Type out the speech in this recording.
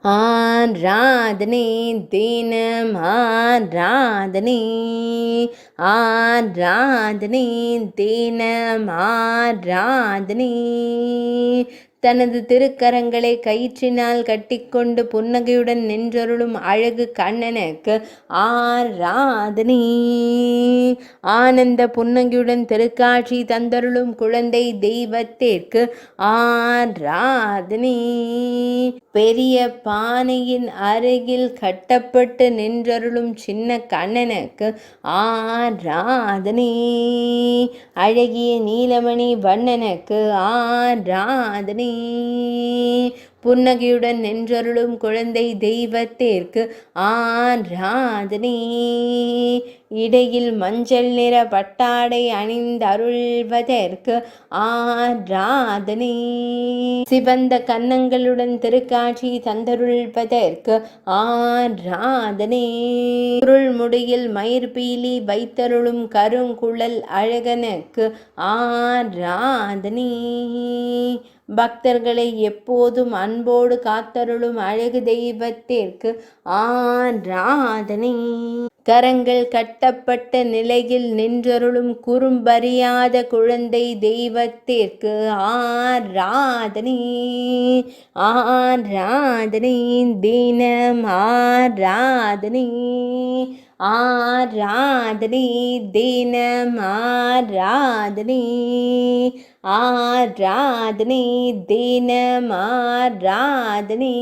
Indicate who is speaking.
Speaker 1: ஆராதனை தினம் ஆராதனை, ஆராதனை தினம் ஆராதனை. தனது திருக்கரங்களை கயிற்றினால் கட்டிக்கொண்டு புன்னகையுடன் நின்றருளும் அழகு கண்ணனுக்கு ஆராதனை. ஆனந்த புன்னகையுடன் திருக்காட்சி தந்தருளும் குழந்தை தெய்வத்திற்கு ஆராதனை. பெரிய பானையின் அருகில் கட்டப்பட்டு நின்றருளும் சின்ன கண்ணனுக்கு ஆராதனை. அழகிய நீலமணி வண்ணனுக்கு ஆராதனை. புன்னகையுடன் நின்றருளும் குழந்தை தெய்வத்திற்கு ஆராதனை. இடையில் மஞ்சள் நிற பட்டாடை அணிந்தருள்வதற்கு ஆராதனை. சிவந்த கன்னங்களுடன் திருக்காட்சி தந்தருள்வதற்கு ஆராதனை. சுருள் முடியில் மயிர்பீலி வைத்தருளும் கருங்குழல் அழகனுக்கு ஆராதனை. பக்தர்களை எப்போதும் அன்போடு காத்தருளும் அழகு தெய்வத்திற்கு ஆராதனை. கரங்கள் கட்டப்பட்ட நிலையில் நின்றருளும் குறும்பறியாத குழந்தை தெய்வத்திற்கு ஆராதனை. ஆராதனை தினம் ஆராதனை, ஆராதனை தினம் ஆராதனை, ஆராதனை தினம் ஆராதனை.